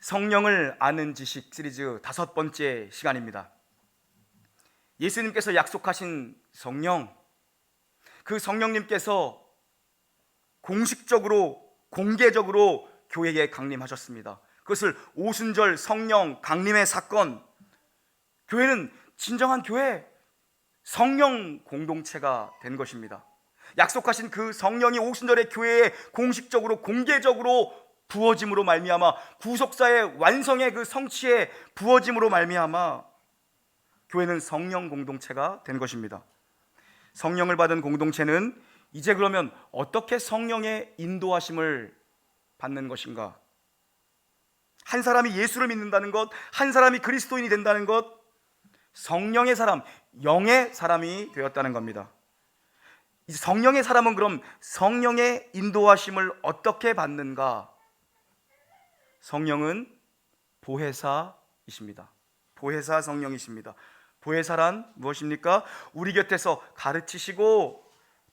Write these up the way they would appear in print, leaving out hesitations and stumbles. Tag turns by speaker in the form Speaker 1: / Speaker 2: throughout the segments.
Speaker 1: 성령을 아는 지식 시리즈 5번째 시간입니다. 예수님께서 약속하신 성령, 그 성령님께서 공식적으로 공개적으로 교회에 강림하셨습니다. 그것을 오순절 성령 강림의 사건, 교회는 진정한 교회, 성령 공동체가 된 것입니다. 약속하신 그 성령이 오순절의 교회에 공식적으로 공개적으로 부어짐으로 말미암아 구속사의 완성의 그 성취의 부어짐으로 말미암아 교회는 성령 공동체가 된 것입니다. 성령을 받은 공동체는 이제 그러면 어떻게 성령의 인도하심을 받는 것인가? 한 사람이 예수를 믿는다는 것, 한 사람이 그리스도인이 된다는 것, 성령의 사람, 영의 사람이 되었다는 겁니다. 이제 성령의 사람은 그럼 성령의 인도하심을 어떻게 받는가? 성령은 보혜사이십니다. 보혜사 성령이십니다. 보혜사란 무엇입니까? 우리 곁에서 가르치시고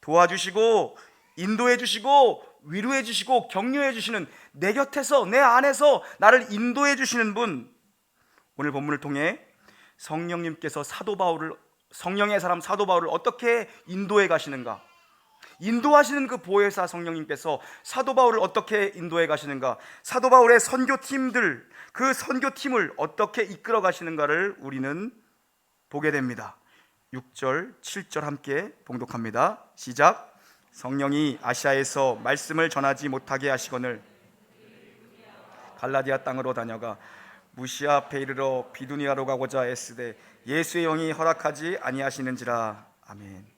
Speaker 1: 도와주시고 인도해 주시고 위로해 주시고 격려해 주시는, 내 곁에서 내 안에서 나를 인도해 주시는 분. 오늘 본문을 통해 성령님께서 성령의 사람 사도 바울을 어떻게 인도해 가시는가, 인도하시는 그 보혜사 성령님께서 사도 바울을 어떻게 인도해 가시는가, 사도 바울의 선교팀들, 그 선교팀을 어떻게 이끌어 가시는가를 우리는 보게 됩니다. 6절, 7절 함께 봉독합니다. 시작. 성령이 아시아에서 말씀을 전하지 못하게 하시거늘 갈라디아 땅으로 다녀가 무시아 앞에 이르러 비두니아로 가고자 애쓰되 예수의 영이 허락하지 아니하시는지라. 아멘.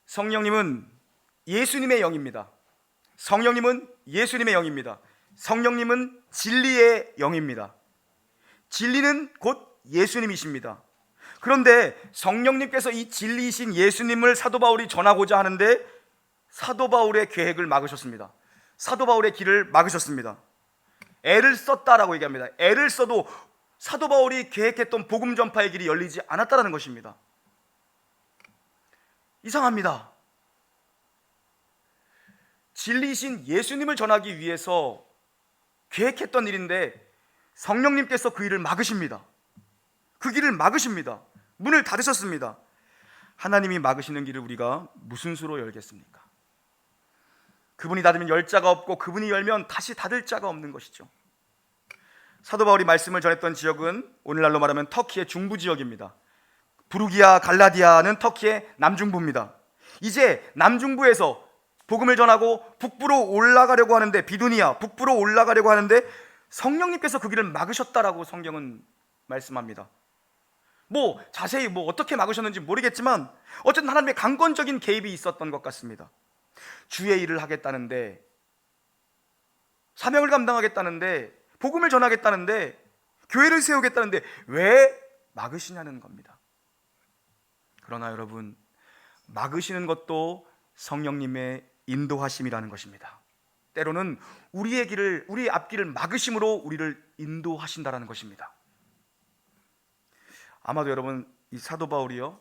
Speaker 1: 성령님은 예수님의 영입니다. 성령님은 예수님의 영입니다. 성령님은 진리의 영입니다. 진리는 곧 예수님이십니다. 그런데 성령님께서 이 진리이신 예수님을 사도 바울이 전하고자 하는데 사도 바울의 계획을 막으셨습니다. 사도 바울의 길을 막으셨습니다. 애를 썼다라고 얘기합니다. 애를 써도 사도 바울이 계획했던 복음 전파의 길이 열리지 않았다는 것입니다. 이상합니다. 진리이신 예수님을 전하기 위해서 계획했던 일인데 성령님께서 그 일을 막으십니다. 그 길을 막으십니다. 문을 닫으셨습니다. 하나님이 막으시는 길을 우리가 무슨 수로 열겠습니까? 그분이 닫으면 열 자가 없고 그분이 열면 다시 닫을 자가 없는 것이죠. 사도 바울이 말씀을 전했던 지역은 오늘날로 말하면 터키의 중부 지역입니다. 부르기아, 갈라디아는 터키의 남중부입니다. 이제 남중부에서 복음을 전하고 북부로 올라가려고 하는데, 비두니아 북부로 올라가려고 하는데 성령님께서 그 길을 막으셨다라고 성경은 말씀합니다. 자세히 어떻게 막으셨는지 모르겠지만 어쨌든 하나님의 강권적인 개입이 있었던 것 같습니다. 주의 일을 하겠다는데, 사명을 감당하겠다는데, 복음을 전하겠다는데, 교회를 세우겠다는데 왜 막으시냐는 겁니다. 그러나 여러분, 막으시는 것도 성령님의 인도하심이라는 것입니다. 때로는 우리의 길을, 우리의 앞길을 막으심으로 우리를 인도하신다라는 것입니다. 아마도 여러분, 이 사도 바울이요,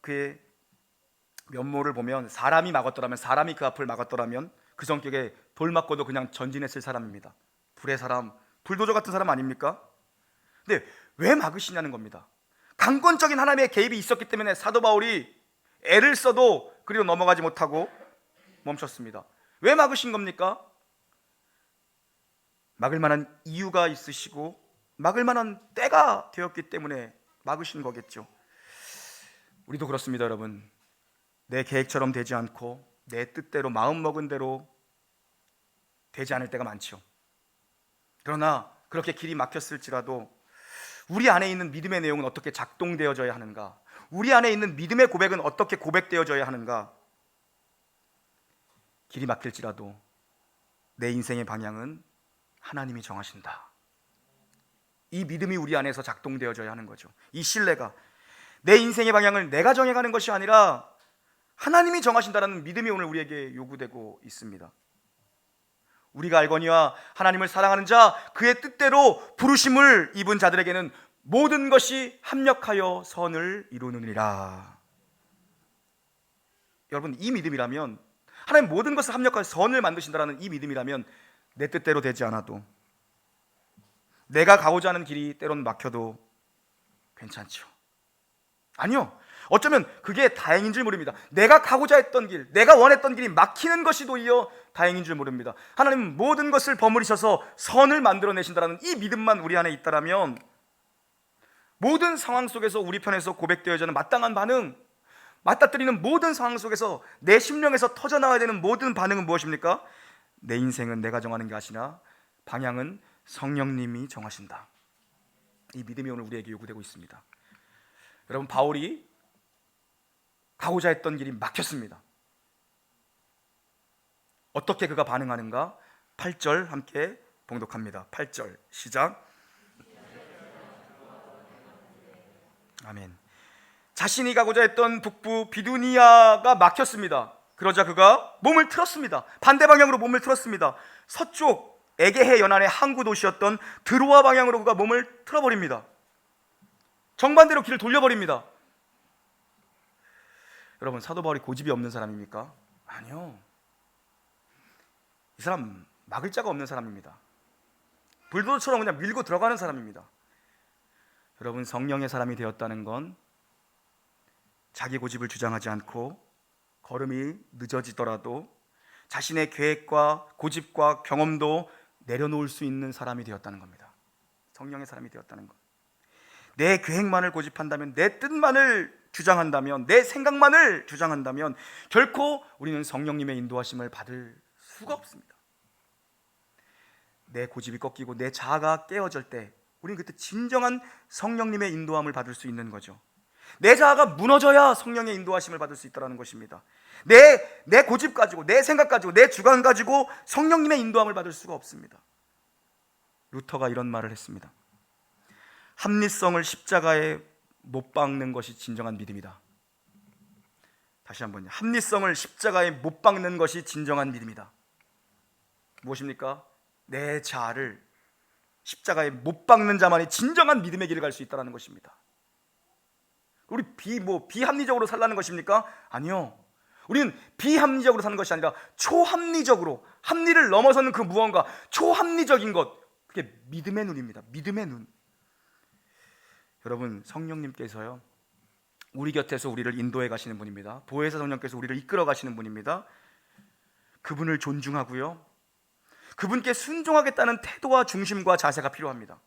Speaker 1: 그의 면모를 보면 사람이 막았더라면, 사람이 그 앞을 막았더라면 그 성격에 돌 맞고도 그냥 전진했을 사람입니다. 불의 사람, 불도저 같은 사람 아닙니까? 근데 왜 막으시냐는 겁니다. 강권적인 하나님의 개입이 있었기 때문에 사도 바울이 애를 써도 그리로 넘어가지 못하고 멈췄습니다. 왜 막으신 겁니까? 막을 만한 이유가 있으시고 막을 만한 때가 되었기 때문에 막으신 거겠죠. 우리도 그렇습니다. 여러분, 내 계획처럼 되지 않고 내 뜻대로, 마음먹은 대로 되지 않을 때가 많죠. 그러나 그렇게 길이 막혔을지라도 우리 안에 있는 믿음의 내용은 어떻게 작동되어져야 하는가, 우리 안에 있는 믿음의 고백은 어떻게 고백되어져야 하는가. 길이 막힐지라도 내 인생의 방향은 하나님이 정하신다. 이 믿음이 우리 안에서 작동되어져야 하는 거죠. 이 신뢰가, 내 인생의 방향을 내가 정해가는 것이 아니라 하나님이 정하신다는 믿음이 오늘 우리에게 요구되고 있습니다. 우리가 알거니와 하나님을 사랑하는 자, 그의 뜻대로 부르심을 입은 자들에게는 모든 것이 합력하여 선을 이루느니라. 여러분, 이 믿음이라면, 하나님 모든 것을 합력하여 선을 만드신다는 이 믿음이라면 내 뜻대로 되지 않아도, 내가 가고자 하는 길이 때론 막혀도 괜찮죠. 아니요, 어쩌면 그게 다행인 줄 모릅니다. 내가 가고자 했던 길, 내가 원했던 길이 막히는 것이 도리어 다행인 줄 모릅니다. 하나님은 모든 것을 버무리셔서 선을 만들어내신다는 이 믿음만 우리 안에 있다라면 모든 상황 속에서 우리 편에서 고백되어야 하는 마땅한 반응, 맞닥뜨리는 모든 상황 속에서 내 심령에서 터져나와야 되는 모든 반응은 무엇입니까? 내 인생은 내가 정하는 게 아니라 방향은 성령님이 정하신다. 이 믿음이 오늘 우리에게 요구되고 있습니다. 여러분, 바울이 가고자 했던 길이 막혔습니다. 어떻게 그가 반응하는가? 8절 함께 봉독합니다. 8절 시작. 아멘. 자신이 가고자 했던 북부 비두니아가 막혔습니다. 그러자 그가 몸을 틀었습니다. 반대 방향으로 몸을 틀었습니다. 서쪽 에게해 연안의 항구 도시였던 드로아 방향으로 그가 몸을 틀어버립니다. 정반대로 길을 돌려버립니다. 여러분, 사도 바울이 고집이 없는 사람입니까? 아니요, 이 사람 막을 자가 없는 사람입니다. 불도저처럼 그냥 밀고 들어가는 사람입니다. 여러분, 성령의 사람이 되었다는 건 자기 고집을 주장하지 않고 걸음이 늦어지더라도 자신의 계획과 고집과 경험도 내려놓을 수 있는 사람이 되었다는 겁니다. 성령의 사람이 되었다는 것. 내 계획만을 고집한다면, 내 뜻만을 주장한다면, 내 생각만을 주장한다면 결코 우리는 성령님의 인도하심을 받을 수가 없습니다. 내 고집이 꺾이고 내 자아가 깨어질 때 우리는 그때 진정한 성령님의 인도함을 받을 수 있는 거죠. 내 자아가 무너져야 성령의 인도하심을 받을 수 있다는 것입니다. 내 고집 가지고, 내 생각 가지고, 내 주관 가지고 성령님의 인도함을 받을 수가 없습니다. 루터가 이런 말을 했습니다. 합리성을 십자가에 못 박는 것이 진정한 믿음이다. 다시 한번요. 합리성을 십자가에 못 박는 것이 진정한 믿음이다. 무엇입니까? 내 자아를 십자가에 못 박는 자만이 진정한 믿음의 길을 갈 수 있다는 것입니다. 우리 비합리적으로 살라는 것입니까? 아니요, 우리는 비합리적으로 사는 것이 아니라 초합리적으로, 합리를 넘어서는 그 무언가, 초합리적인 것, 그게 믿음의 눈입니다. 믿음의 눈. 여러분, 성령님께서요, 우리 곁에서 우리를 인도해 가시는 분입니다. 보혜사 성령께서 우리를 이끌어 가시는 분입니다. 그분을 존중하고요, 그분께 순종하겠다는 태도와 중심과 자세가 필요합니다.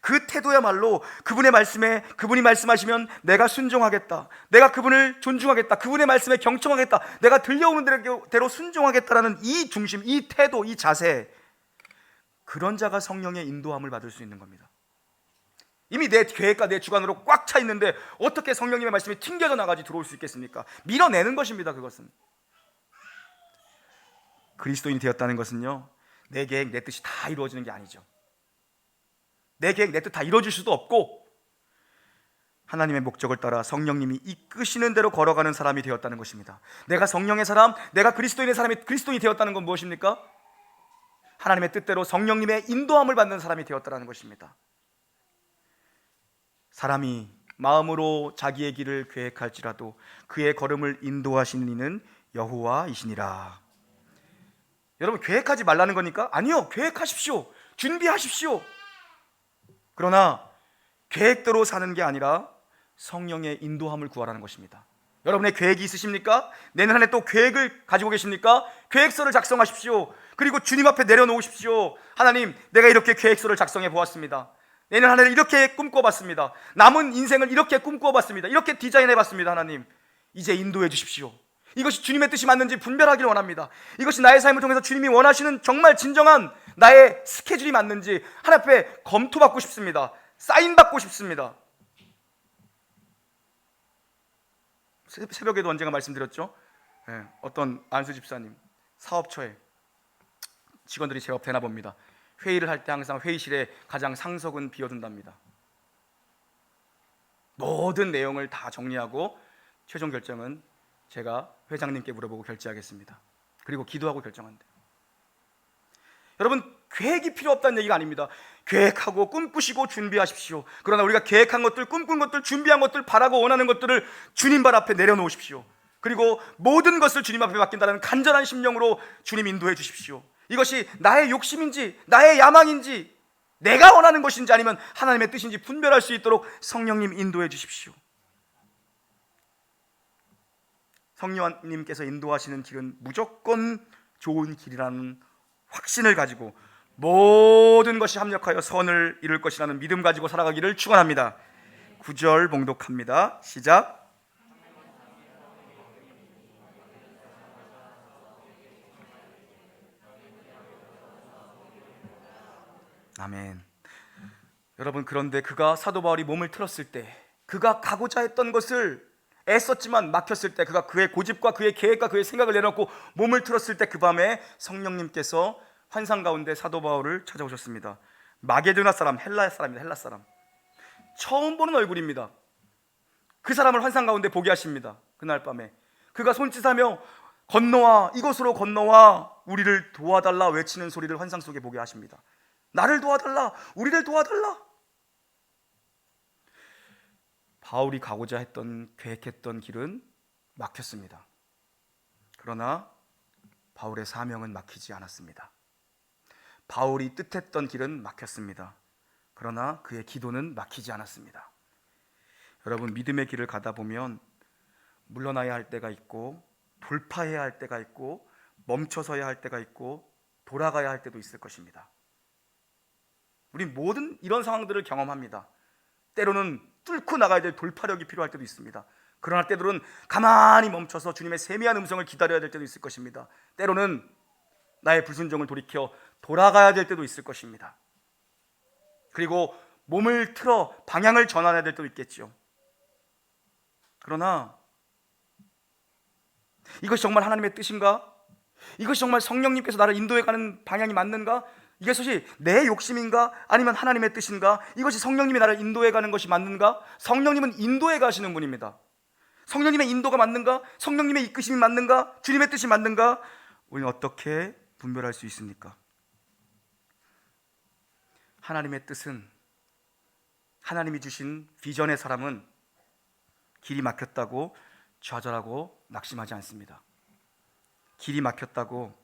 Speaker 1: 그 태도야말로 그분의 말씀에, 그분이 말씀하시면 내가 순종하겠다, 내가 그분을 존중하겠다, 그분의 말씀에 경청하겠다, 내가 들려오는 대로 순종하겠다라는 이 중심, 이 태도, 이 자세, 그런 자가 성령의 인도함을 받을 수 있는 겁니다. 이미 내 계획과 내 주관으로 꽉 차 있는데 어떻게 성령님의 말씀이 튕겨져 나가지 들어올 수 있겠습니까? 밀어내는 것입니다. 그것은 그리스도인이 되었다는 것은요, 내 계획, 내 뜻이 다 이루어지는 게 아니죠. 내 계획, 내 뜻 다 이루어질 수도 없고 하나님의 목적을 따라 성령님이 이끄시는 대로 걸어가는 사람이 되었다는 것입니다. 내가 성령의 사람, 내가 그리스도인의 사람이, 그리스도인이 되었다는 건 무엇입니까? 하나님의 뜻대로 성령님의 인도함을 받는 사람이 되었다는 것입니다. 사람이 마음으로 자기의 길을 계획할지라도 그의 걸음을 인도하시는 이는 여호와이시니라. 여러분, 계획하지 말라는 거니까? 아니요, 계획하십시오. 준비하십시오. 그러나 계획대로 사는 게 아니라 성령의 인도함을 구하라는 것입니다. 여러분의 계획이 있으십니까? 내년 한 해 또 계획을 가지고 계십니까? 계획서를 작성하십시오. 그리고 주님 앞에 내려놓으십시오. 하나님, 내가 이렇게 계획서를 작성해 보았습니다. 내년 한 해를 이렇게 꿈꿔봤습니다. 남은 인생을 이렇게 꿈꿔봤습니다. 이렇게 디자인해봤습니다. 하나님, 이제 인도해 주십시오. 이것이 주님의 뜻이 맞는지 분별하기를 원합니다. 이것이 나의 삶을 통해서 주님이 원하시는 정말 진정한 나의 스케줄이 맞는지 하나님 앞에 검토받고 싶습니다. 사인받고 싶습니다. 새벽에도 언젠가 말씀드렸죠. 어떤 안수 집사님, 사업처에 직원들이 제법 되나 봅니다. 회의를 할 때 항상 회의실에 가장 상석은 비워둔답니다. 모든 내용을 다 정리하고 최종 결정은 제가 회장님께 물어보고 결제하겠습니다. 그리고 기도하고 결정한대요. 여러분, 계획이 필요 없다는 얘기가 아닙니다. 계획하고 꿈꾸시고 준비하십시오. 그러나 우리가 계획한 것들, 꿈꾼 것들, 준비한 것들, 바라고 원하는 것들을 주님 발 앞에 내려놓으십시오. 그리고 모든 것을 주님 앞에 맡긴다는 간절한 심령으로 주님 인도해 주십시오. 이것이 나의 욕심인지 나의 야망인지 내가 원하는 것인지 아니면 하나님의 뜻인지 분별할 수 있도록 성령님 인도해 주십시오. 성령님께서 인도하시는 길은 무조건 좋은 길이라는 확신을 가지고 모든 것이 합력하여 선을 이룰 것이라는 믿음 가지고 살아가기를 축원합니다. 9절 봉독합니다. 시작. 아멘. 여러분, 그런데 그가 사도 바울이 몸을 틀었을 때, 그가 가고자 했던 것을 애썼지만 막혔을 때, 그가 그의 고집과 그의 계획과 그의 생각을 내놓고 몸을 틀었을 때, 그 밤에 성령님께서 환상 가운데 사도 바울을 찾아오셨습니다. 마게도나 사람, 헬라 사람입니다. 헬라 사람. 처음 보는 얼굴입니다. 그 사람을 환상 가운데 보게 하십니다. 그날 밤에 그가 손짓하며 건너와, 이곳으로 건너와 우리를 도와달라 외치는 소리를 환상 속에 보게 하십니다. 나를 도와달라, 우리를 도와달라. 바울이 가고자 했던, 계획했던 길은 막혔습니다. 그러나 바울의 사명은 막히지 않았습니다. 바울이 뜻했던 길은 막혔습니다. 그러나 그의 기도는 막히지 않았습니다. 여러분, 믿음의 길을 가다 보면 물러나야 할 때가 있고, 돌파해야 할 때가 있고, 멈춰서야 할 때가 있고, 돌아가야 할 때도 있을 것입니다. 우리 모든 이런 상황들을 경험합니다. 때로는 뚫고 나가야 될 돌파력이 필요할 때도 있습니다. 그러나 때로는 가만히 멈춰서 주님의 세미한 음성을 기다려야 될 때도 있을 것입니다. 때로는 나의 불순종을 돌이켜 돌아가야 될 때도 있을 것입니다. 그리고 몸을 틀어 방향을 전환해야 될 때도 있겠죠. 그러나 이것이 정말 하나님의 뜻인가? 이것이 정말 성령님께서 나를 인도해가는 방향이 맞는가? 이것이 내 욕심인가? 아니면 하나님의 뜻인가? 이것이 성령님이 나를 인도해가는 것이 맞는가? 성령님은 인도해 가시는 분입니다. 성령님의 인도가 맞는가? 성령님의 이끄심이 맞는가? 주님의 뜻이 맞는가? 우리는 어떻게 분별할 수 있습니까? 하나님의 뜻은, 하나님이 주신 비전의 사람은 길이 막혔다고 좌절하고 낙심하지 않습니다. 길이 막혔다고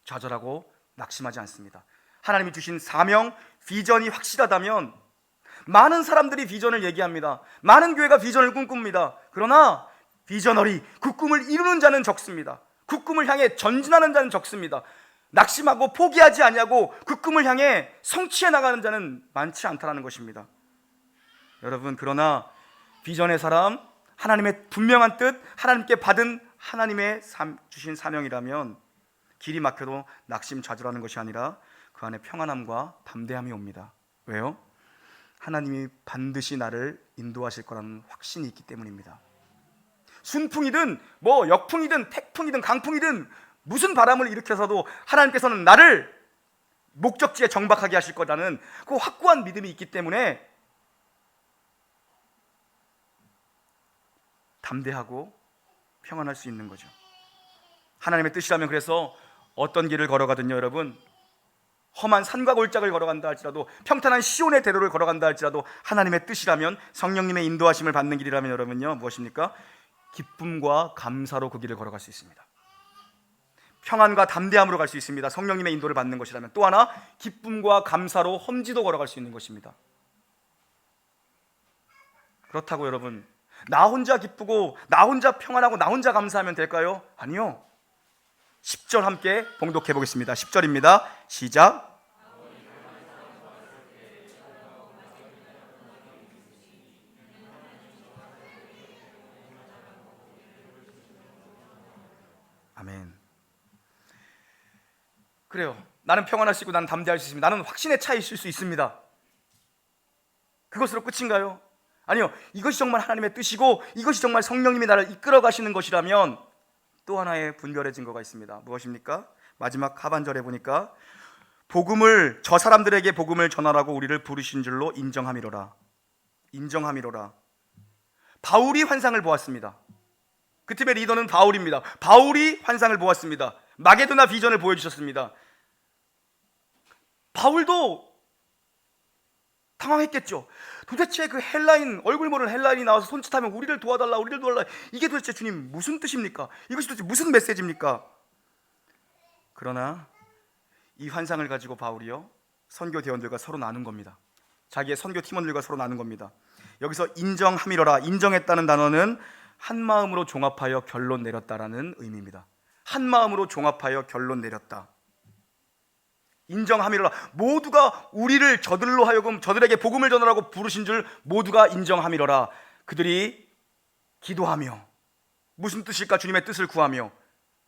Speaker 1: 좌절하고 낙심하지 않습니다. 하나님이 주신 사명, 비전이 확실하다면 많은 사람들이 비전을 얘기합니다. 많은 교회가 비전을 꿈꿉니다. 그러나 비저너리, 그 꿈을 이루는 자는 적습니다. 그 꿈을 향해 전진하는 자는 적습니다. 낙심하고 포기하지 아니하고 그 꿈을 향해 성취해 나가는 자는 많지 않다는 것입니다. 여러분, 그러나 비전의 사람, 하나님의 분명한 뜻, 하나님께 받은 하나님의 주신 사명이라면 길이 막혀도 낙심 좌절하는 것이 아니라 그 안에 평안함과 담대함이 옵니다. 왜요? 하나님이 반드시 나를 인도하실 거라는 확신이 있기 때문입니다. 순풍이든 역풍이든 태풍이든 강풍이든 무슨 바람을 일으켜서도 하나님께서는 나를 목적지에 정박하게 하실 거라는 그 확고한 믿음이 있기 때문에 담대하고 평안할 수 있는 거죠. 하나님의 뜻이라면 그래서 어떤 길을 걸어가든요, 여러분, 험한 산과 골짜기를 걸어간다 할지라도, 평탄한 시온의 대로를 걸어간다 할지라도 하나님의 뜻이라면, 성령님의 인도하심을 받는 길이라면 여러분요, 무엇입니까? 기쁨과 감사로 그 길을 걸어갈 수 있습니다. 평안과 담대함으로 갈 수 있습니다. 성령님의 인도를 받는 것이라면. 또 하나, 기쁨과 감사로 험지도 걸어갈 수 있는 것입니다. 그렇다고 여러분, 나 혼자 기쁘고 나 혼자 평안하고 나 혼자 감사하면 될까요? 아니요. 10절 함께 봉독해 보겠습니다. 10절입니다. 시작. 아멘. 그래요. 나는 평안할 수 있고 나는 담대할 수 있습니다. 나는 확신에 차 있을 수 있습니다. 그것으로 끝인가요? 아니요. 이것이 정말 하나님의 뜻이고 이것이 정말 성령님이 나를 이끌어 가시는 것이라면 또 하나의 분별의 증거가 있습니다. 무엇입니까? 마지막 하반절에 보니까 저 사람들에게 복음을 전하라고 우리를 부르신 줄로 인정함이로라. 인정함이로라. 바울이 환상을 보았습니다. 그 팀의 리더는 바울입니다. 바울이 환상을 보았습니다. 마게도나 비전을 보여주셨습니다. 바울도 당황했겠죠. 도대체 그 헬라인, 얼굴 모르는 헬라인이 나와서 손짓하면 우리를 도와달라, 우리를 도와달라, 이게 도대체 주님 무슨 뜻입니까? 이것이 도대체 무슨 메시지입니까? 그러나 이 환상을 가지고 바울이요, 선교 대원들과 서로 나눈 겁니다. 자기의 선교 팀원들과 서로 나눈 겁니다. 여기서 인정함이러라, 인정했다는 단어는 한 마음으로 종합하여 결론 내렸다라는 의미입니다. 한 마음으로 종합하여 결론 내렸다. 인정함이러라, 모두가 우리를 저들로 하여금 저들에게 복음을 전하라고 부르신 줄 모두가 인정함이러라. 그들이 기도하며 무슨 뜻일까 주님의 뜻을 구하며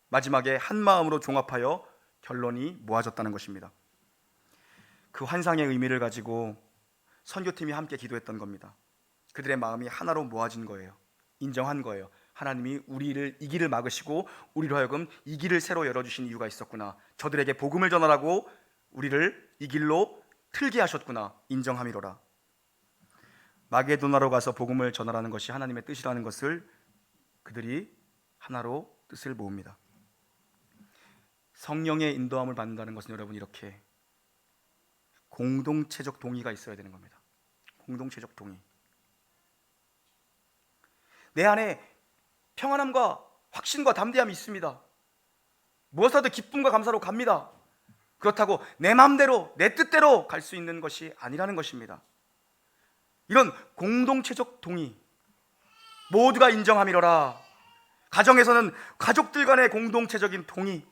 Speaker 1: 마지막에 한 마음으로 종합하여 결론이 모아졌다는 것입니다. 그 환상의 의미를 가지고 선교팀이 함께 기도했던 겁니다. 그들의 마음이 하나로 모아진 거예요. 인정한 거예요. 하나님이 우리를 이 길을 막으시고 우리로 하여금 이 길을 새로 열어주신 이유가 있었구나. 저들에게 복음을 전하라고 우리를 이 길로 틀게 하셨구나. 인정함이로라. 마게도나로 가서 복음을 전하라는 것이 하나님의 뜻이라는 것을 그들이 하나로 뜻을 모읍니다. 성령의 인도함을 받는다는 것은 여러분 이렇게 공동체적 동의가 있어야 되는 겁니다. 공동체적 동의. 내 안에 평안함과 확신과 담대함이 있습니다. 무엇하든 기쁨과 감사로 갑니다. 그렇다고 내 마음대로 내 뜻대로 갈 수 있는 것이 아니라는 것입니다. 이런 공동체적 동의, 모두가 인정함이로라. 가정에서는 가족들 간의 공동체적인 동의,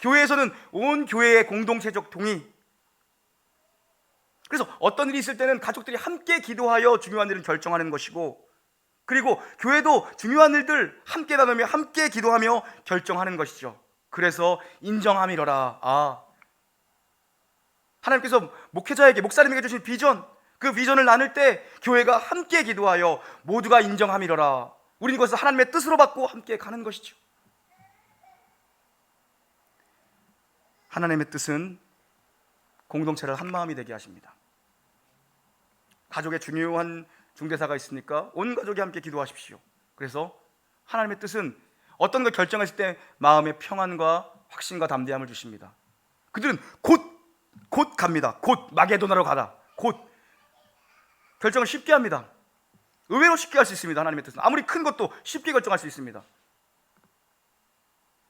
Speaker 1: 교회에서는 온 교회의 공동체적 동의. 그래서 어떤 일이 있을 때는 가족들이 함께 기도하여 중요한 일을 결정하는 것이고, 그리고 교회도 중요한 일들 함께 나누며 함께 기도하며 결정하는 것이죠. 그래서 인정함이로라. 하나님께서 목회자에게, 목사님에게 주신 비전, 그 비전을 나눌 때 교회가 함께 기도하여 모두가 인정함이로라. 우리는 이것을 하나님의 뜻으로 받고 함께 가는 것이죠. 하나님의 뜻은 공동체를 한 마음이 되게 하십니다. 가족의 중요한 중대사가 있으니까 온 가족이 함께 기도하십시오. 그래서 하나님의 뜻은 어떤 걸 결정했을 때 마음의 평안과 확신과 담대함을 주십니다. 그들은 곧 갑니다. 곧 마게도나로 가다. 곧 결정을 쉽게 합니다. 의외로 쉽게 할 수 있습니다. 하나님의 뜻은 아무리 큰 것도 쉽게 결정할 수 있습니다.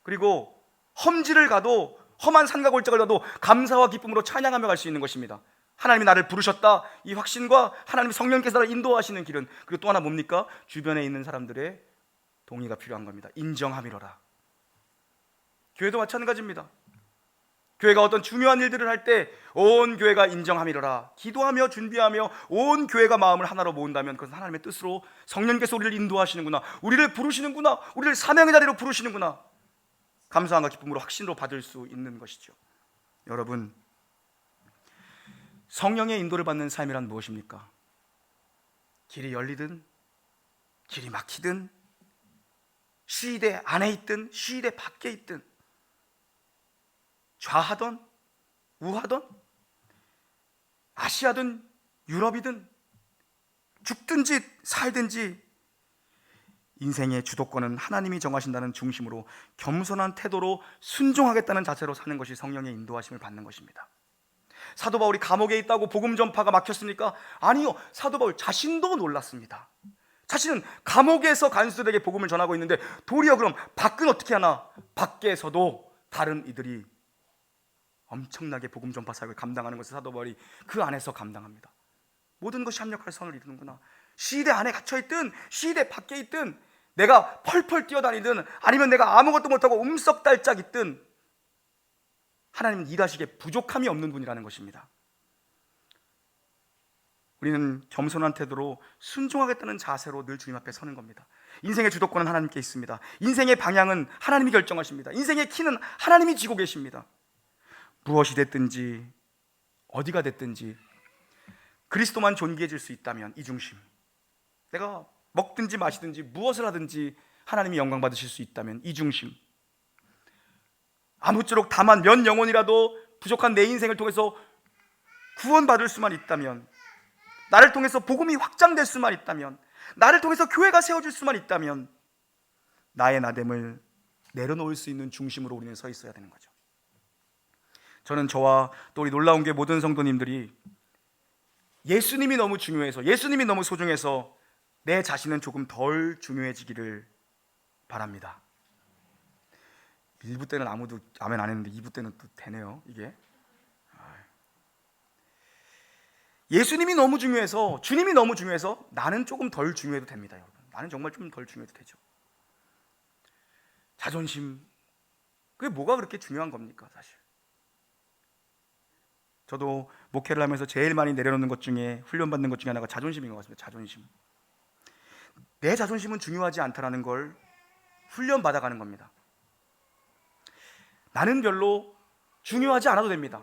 Speaker 1: 그리고 험지를 가도, 험한 산과 골짜기를 가도 감사와 기쁨으로 찬양하며 갈 수 있는 것입니다. 하나님이 나를 부르셨다, 이 확신과 하나님 성령께서 나를 인도하시는 길은, 그리고 또 하나 뭡니까? 주변에 있는 사람들의 동의가 필요한 겁니다. 인정함이로라. 교회도 마찬가지입니다. 교회가 어떤 중요한 일들을 할 때 온 교회가 인정함이로라. 기도하며 준비하며 온 교회가 마음을 하나로 모은다면 그것은 하나님의 뜻으로 성령께서 우리를 인도하시는구나, 우리를 부르시는구나, 우리를 사명의 자리로 부르시는구나, 감사함과 기쁨으로 확신으로 받을 수 있는 것이죠. 여러분, 성령의 인도를 받는 삶이란 무엇입니까? 길이 열리든 길이 막히든 시대 안에 있든 시대 밖에 있든 좌하든 우하든 아시아든 유럽이든 죽든지 살든지 인생의 주도권은 하나님이 정하신다는 중심으로 겸손한 태도로 순종하겠다는 자세로 사는 것이 성령의 인도하심을 받는 것입니다. 사도 바울이 감옥에 있다고 복음 전파가 막혔습니까? 아니요. 사도 바울 자신도 놀랐습니다. 자신은 감옥에서 간수들에게 복음을 전하고 있는데 도리어 그럼 밖은 어떻게 하나? 밖에서도 다른 이들이 엄청나게 복음 전파 사역을 감당하는 것을 사도 바울이 그 안에서 감당합니다. 모든 것이 합력할 선을 이루는구나. 시대 안에 갇혀있든 시대 밖에 있든, 내가 펄펄 뛰어다니든 아니면 내가 아무것도 못하고 움썩달짝 있든 하나님은 일하시기에 부족함이 없는 분이라는 것입니다. 우리는 겸손한 태도로 순종하겠다는 자세로 늘 주님 앞에 서는 겁니다. 인생의 주도권은 하나님께 있습니다. 인생의 방향은 하나님이 결정하십니다. 인생의 키는 하나님이 쥐고 계십니다. 무엇이 됐든지 어디가 됐든지 그리스도만 존귀해질 수 있다면 이 중심, 내가 먹든지 마시든지 무엇을 하든지 하나님이 영광 받으실 수 있다면 이 중심, 아무쪼록 다만 몇 영혼이라도 부족한 내 인생을 통해서 구원받을 수만 있다면, 나를 통해서 복음이 확장될 수만 있다면, 나를 통해서 교회가 세워질 수만 있다면 나의 나됨을 내려놓을 수 있는 중심으로 우리는 서 있어야 되는 거죠. 저는 저와 또 우리 놀라운 게 모든 성도님들이 예수님이 너무 중요해서, 예수님이 너무 소중해서 내 자신은 조금 덜 중요해지기를 바랍니다. 1부 때는 아무도 아멘 안 했는데 2부 때는 또 되네요. 이게 예수님이 너무 중요해서, 주님이 너무 중요해서 나는 조금 덜 중요해도 됩니다, 여러분. 나는 정말 좀 덜 중요해도 되죠. 자존심, 그게 뭐가 그렇게 중요한 겁니까, 사실? 저도 목회를 하면서 제일 많이 내려놓는 것 중에, 훈련받는 것 중에 하나가 자존심인 것 같습니다. 자존심. 내 자존심은 중요하지 않다라는 걸 훈련받아가는 겁니다. 나는 별로 중요하지 않아도 됩니다.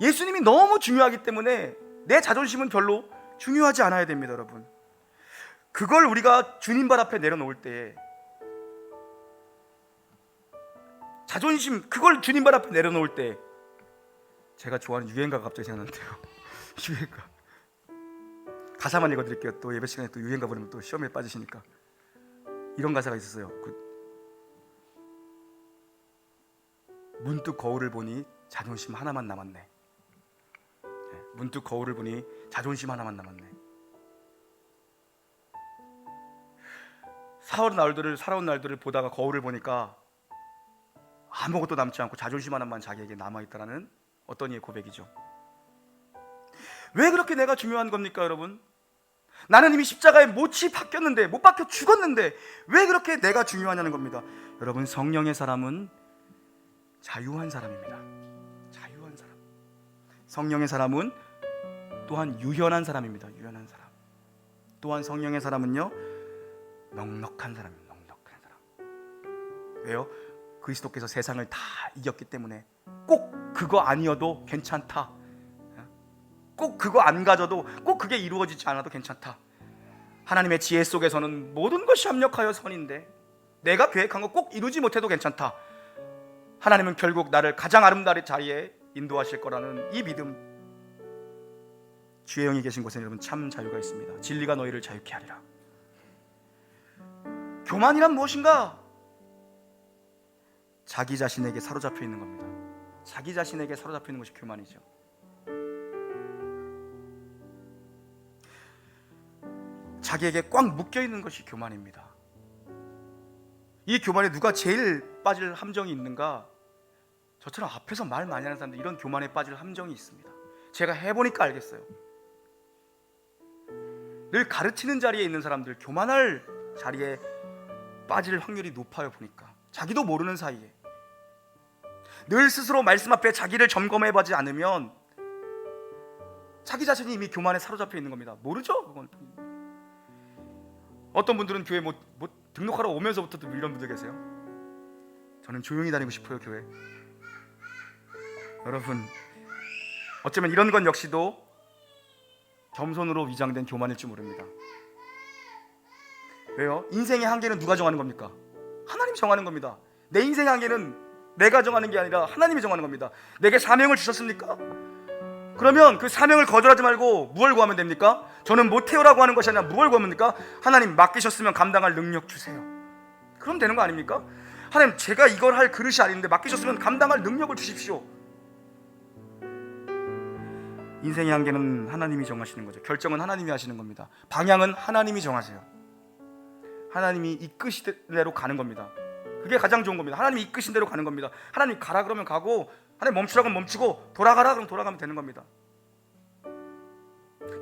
Speaker 1: 예수님이 너무 중요하기 때문에 내 자존심은 별로 중요하지 않아야 됩니다, 여러분. 그걸 우리가 주님 발 앞에 내려놓을 때, 자존심, 그걸 주님 발 앞에 내려놓을 때, 제가 좋아하는 유행가가 갑자기 생각나는데요. 유행가. 가사만 읽어드릴게요. 또 예배 시간에 또 유행가 부르면 또 시험에 빠지시니까. 이런 가사가 있었어요. 문득 거울을 보니 자존심 하나만 남았네. 문득 거울을 보니 자존심 하나만 남았네. 살아온 날들을 보다가 거울을 보니까 아무것도 남지 않고 자존심 하나만 자기에게 남아있다라는 어떤 이의 고백이죠. 왜 그렇게 내가 중요한 겁니까, 여러분? 나는 이미 십자가에 못이 박혔는데, 못 박혀 죽었는데 왜 그렇게 내가 중요하냐는 겁니다. 여러분, 성령의 사람은 자유한 사람입니다. 자유한 사람. 성령의 사람은 또한 유연한 사람입니다. 유연한 사람. 또한 성령의 사람은요, 넉넉한 사람입니다. 넉넉한 사람. 왜요? 그리스도께서 세상을 다 이겼기 때문에 꼭 그거 아니어도 괜찮다. 꼭 그거 안 가져도, 꼭 그게 이루어지지 않아도 괜찮다. 하나님의 지혜 속에서는 모든 것이 합력하여 선인데 내가 계획한 거 꼭 이루지 못해도 괜찮다. 하나님은 결국 나를 가장 아름다운 자리에 인도하실 거라는 이 믿음. 주의 영이 계신 곳에 여러분 참 자유가 있습니다. 진리가 너희를 자유케 하리라. 교만이란 무엇인가? 자기 자신에게 사로잡혀 있는 겁니다. 자기 자신에게 사로잡혀 있는 것이 교만이죠. 자기에게 꽉 묶여 있는 것이 교만입니다. 이 교만에 누가 제일 빠질 함정이 있는가? 저처럼 앞에서 말 많이 하는 사람들, 이런 교만에 빠질 함정이 있습니다. 제가 해보니까 알겠어요. 늘 가르치는 자리에 있는 사람들, 교만할 자리에 빠질 확률이 높아요. 보니까 자기도 모르는 사이에 늘 스스로 말씀 앞에 자기를 점검해보지 않으면 자기 자신이 이미 교만에 사로잡혀 있는 겁니다. 모르죠? 그건. 어떤 분들은 교회 뭐 등록하러 오면서부터도 이런 분들 계세요. 저는 조용히 다니고 싶어요, 교회. 여러분, 어쩌면 이런 건 역시도 겸손으로 위장된 교만일 줄 모릅니다. 왜요? 인생의 한계는 누가 정하는 겁니까? 하나님이 정하는 겁니다. 내 인생의 한계는 내가 정하는 게 아니라 하나님이 정하는 겁니다. 내게 사명을 주셨습니까? 그러면 그 사명을 거절하지 말고 무엇을 구하면 됩니까? 저는 못해요라고 하는 것이 아니라 무엇을 구하면 됩니까? 하나님, 맡기셨으면 감당할 능력 주세요. 그럼 되는 거 아닙니까? 하나님, 제가 이걸 할 그릇이 아닌데 맡기셨으면 감당할 능력을 주십시오. 인생의 한계는 하나님이 정하시는 거죠. 결정은 하나님이 하시는 겁니다. 방향은 하나님이 정하세요. 하나님이 이끄신 대로 가는 겁니다. 그게 가장 좋은 겁니다. 하나님이 이끄신 대로 가는 겁니다. 하나님 가라 그러면 가고, 하나님 멈추라 그러면 멈추고, 돌아가라 그러면 돌아가면 되는 겁니다.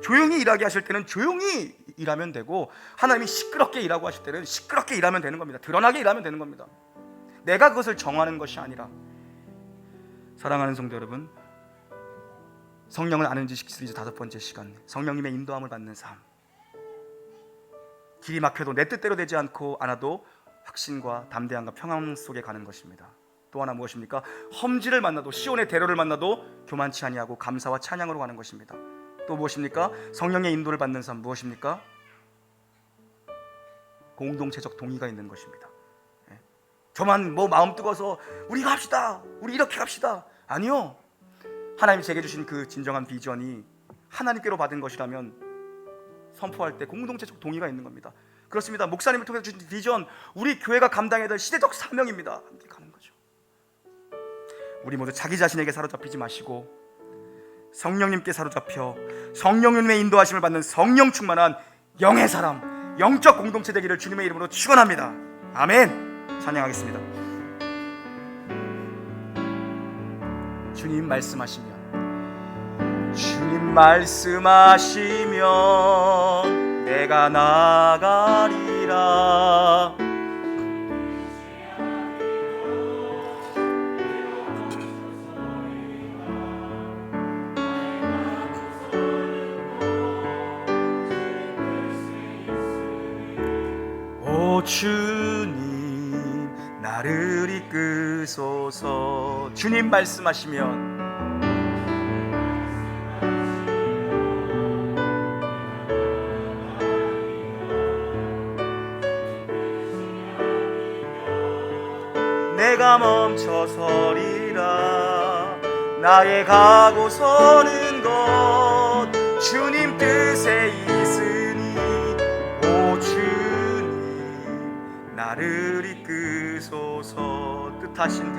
Speaker 1: 조용히 일하게 하실 때는 조용히 일하면 되고, 하나님이 시끄럽게 일하고 하실 때는 시끄럽게 일하면 되는 겁니다. 드러나게 일하면 되는 겁니다. 내가 그것을 정하는 것이 아니라. 사랑하는 성도 여러분, 성령을 아는 지식 시리즈 5번째 시간, 성령님의 인도함을 받는 삶. 길이 막혀도 내 뜻대로 되지 않고 않아도 확신과 담대함과 평안 속에 가는 것입니다. 또 하나 무엇입니까? 험지를 만나도, 시온의 대로를 만나도 교만치 아니하고 감사와 찬양으로 가는 것입니다. 또 무엇입니까? 성령의 인도를 받는 삶. 무엇입니까? 공동체적 동의가 있는 것입니다. 저만 마음 뜨거워서 우리가 합시다, 우리 이렇게 합시다. 아니요. 하나님이 제게 주신 그 진정한 비전이 하나님께로 받은 것이라면 선포할 때 공동체적 동의가 있는 겁니다. 그렇습니다. 목사님을 통해서 주신 비전, 우리 교회가 감당해야 될 시대적 사명입니다. 함께 가는 거죠. 우리 모두 자기 자신에게 사로잡히지 마시고 성령님께 사로잡혀 성령님의 인도하심을 받는 성령 충만한 영의 사람, 영적 공동체 되기를 주님의 이름으로 축원합니다. 아멘. 찬양하겠습니다. 주님 말씀하시면 주님 말씀하시면 내가 나가리라. 오 주님 나를 이끄소서. 주님 말씀하시면 내가 멈춰서리라. 나의 가고 서는 것 주님 뜻에 있으니 오 주님 나를 이끄소서. 뜻하신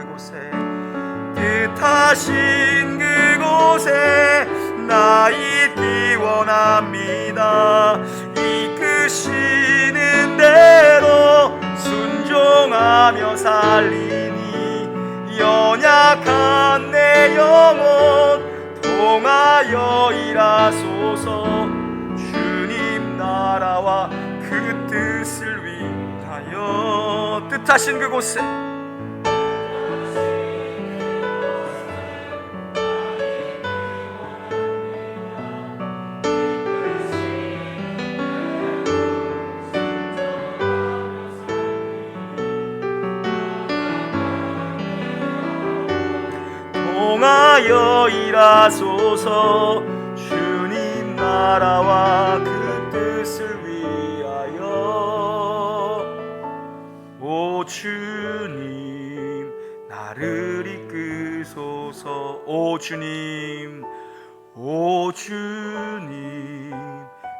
Speaker 1: 그곳에 나 있기 원합니다. 이끄시는 대로 순종하며 살리니 연약한 내 영혼 통하여 일하소서. 주님 나라와 그 뜻을 위하여 뜻하신 그곳에 통하여 일하소서. 주님 나라와 그 뜻을 위하여 오 주님 나를 이끄소서. 오 주님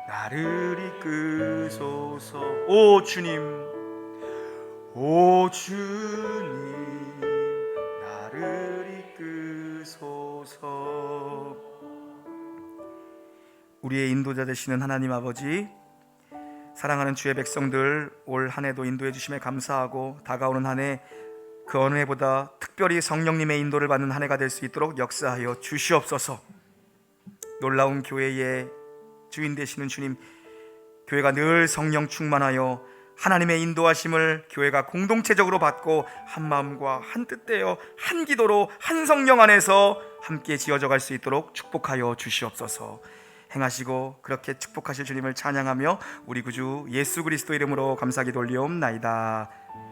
Speaker 1: 나를 이끄소서. 오 주님 나를 이끄소서. 우리의 인도자 되시는 하나님 아버지, 사랑하는 주의 백성들 올 한 해도 인도해 주심에 감사하고 다가오는 한 해 그 어느 해보다 특별히 성령님의 인도를 받는 한 해가 될 수 있도록 역사하여 주시옵소서. 놀라운 교회의 주인 되시는 주님, 교회가 늘 성령 충만하여 하나님의 인도하심을 교회가 공동체적으로 받고 한 마음과 한 뜻되어 한 기도로 한 성령 안에서 함께 지어져 갈 수 있도록 축복하여 주시옵소서. 행하시고 그렇게 축복하실 주님을 찬양하며 우리 구주 예수 그리스도 이름으로 감사기 돌리옵나이다.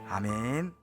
Speaker 1: 아멘.